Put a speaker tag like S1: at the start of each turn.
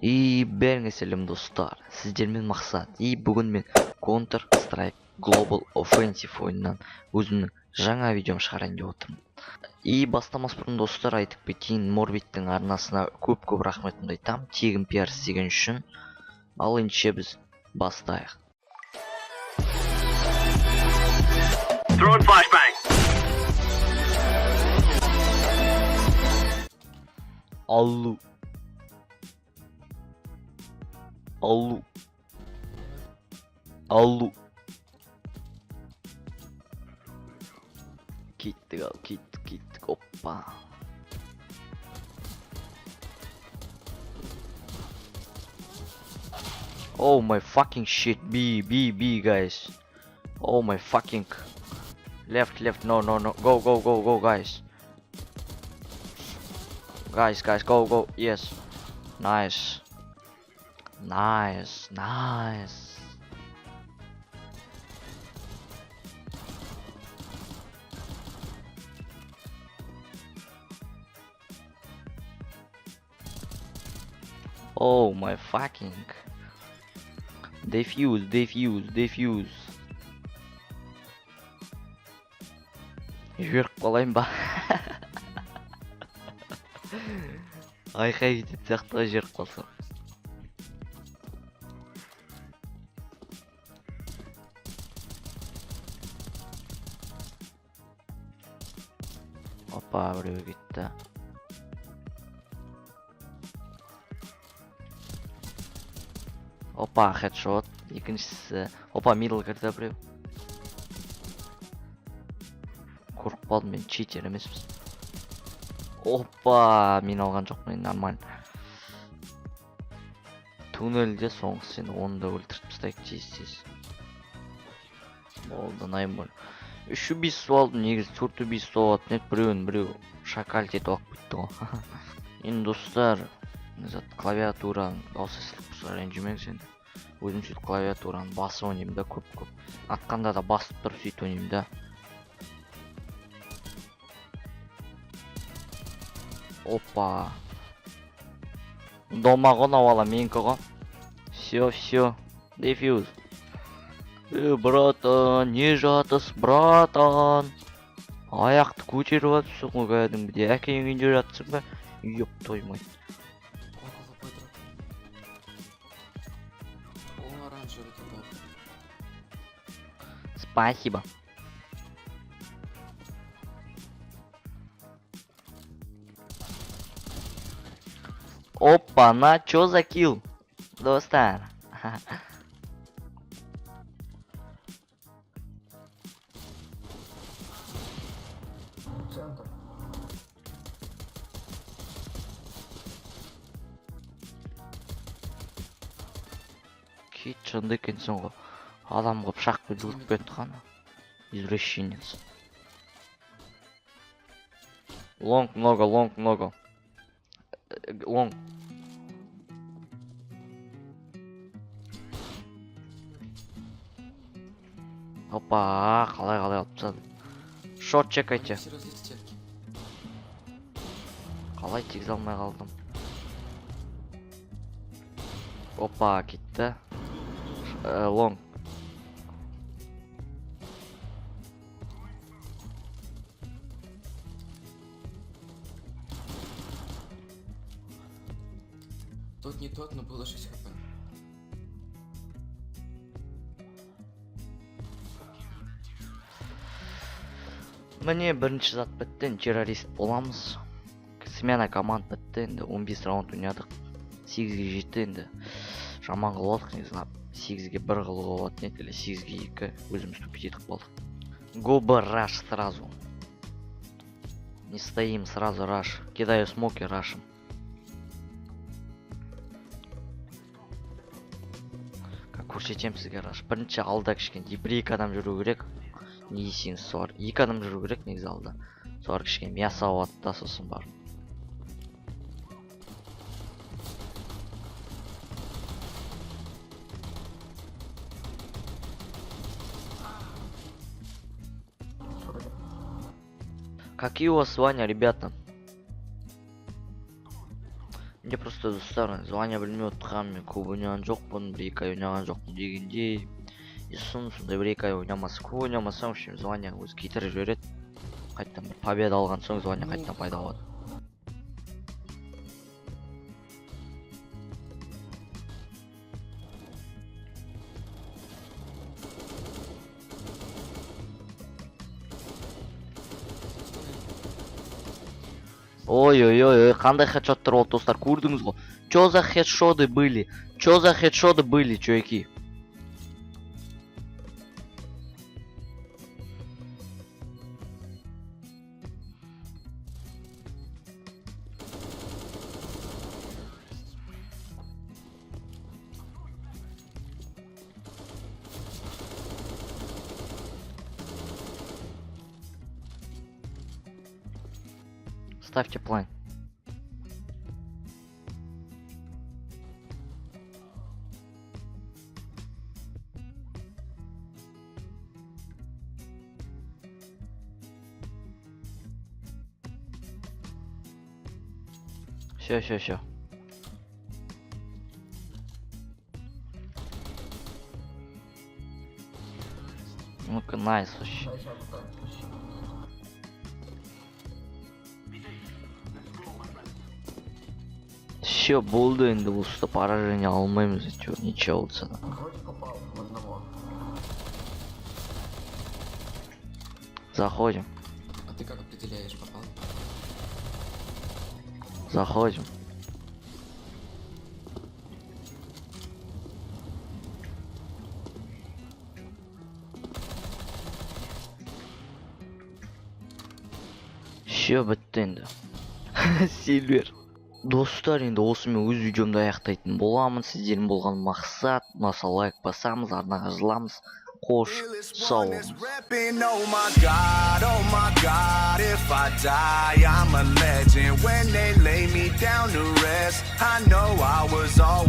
S1: И беріңіз сәлем достар, сіздермен мақсат. И бүгін мен Counter Strike Global Offensive ойынынан өзімнің жаңа видеом шығарайын деп отырмын. И бастамас бұрын достар айтып кетейін, Morbidтің арнасына көп рахметімді айтамын, тегін пиар істеген үшін. Ал ендеше біз бастайық. Аллу. Кеттік, оппа. Oh my fucking shit, B guys. Oh my fucking left, no, go guys. Guys, go, yes. Nice. Oh my fucking defuse. Жіберіп қалайын ба? Айқай кететін сияқты жіберіп қалсам. Опа, біреу кетті. Опа, хедшот. Екіншісі. Опа, мидл кірді біреу. Қорқып қалдым, мен читер емеспіз. Опа, мен алған жоқпын, нормально. Туннельде соңғысы сені оны да өлтіріп тастайық тез. Болды, найм бол. 3 убийство алдым, негізі 4 убийство алатын еді, біреу шакаль етіп алып кетті ғой. Енді достар, клавиатураның дауысы естіліп тұрса ренжімеңіз енді. Өзім сөйтіп клавиатураның басып ойнаймын да, көп. Атқанда да басып тұрып сөйтіп ойнаймын да. Опа. Домағын ауала менікі ғой. Все. Дефьюз. Братан, не жатыс, братан. Аяқты көтеріп атыпсың ғой кәдімгідей. Әкең үйінде жатсың ба? Үйіп тоймай. Спасибо. Опа, на чё за килл, достар? Кит шынды екенсің ғой. Адамға пышақпен жылып кетті қана. Извращенец. Лонг много. Лонг. Опа, қалай алып тастады. Шот чекайте. Қалай тегіз алмай қалдым. Опа, кетті. Лонг.
S2: Тот не тот, но было 6 хп.
S1: Міне бірінші зат бітті, террорист боламыз. Смена команд бітті, енді 15 раунд ойнадық. 8-ге жетті енді. Жаман қылып алдық, 8-ге 1 қылып алатын еді, 8-ге 2 өзіміз тупить етіп қалдық. Гоба раш сразу. Не стоим, сразу раш. Кидаю смоки, рашим. Көрсетем сізге раш. Бірінші алда кішкене 1-2 адам жүру керек. Не дейсеңіз солар. 2 адам жүру керек негізі алда. Солар кішкене мясо алады да, сосын бар. Какие у вас звания, ребята? Мне просто Просто достар, звание білмей отырған, мен көп ойнаған жоқпын, бір екі ай ойнаған жоқпын дегенде. И сондай бір екі ай ойнамаса, көп ойнамасам, в общем, звание өзі кетіріп жібереді. Қайттан бір победа алған соң звание қайттан пайда болады. Ой, қандай хедшоттар болды достар, көрдіңіз ғой? Чё за хедшоты были? Чуваки? Ставьте план. Все. Ну-ка, найс вообще. Все, болды енді осы поражение алмаймыз, ничего болса да.
S2: Вроде попал в одного.
S1: Заходим.
S2: А ты как определяешь, попал?
S1: Заходим. Все бітті енді. Сильвер. Достар, енді осымен өз видеомды аяқтайтын боламын. Сіздердің болған мақсат, маса лайк басамыз, арнаға жыламыз. Қош, сау болыңыз.
S3: Oh my God, if I die, I'm a legend. When they lay me down to rest, I know I was always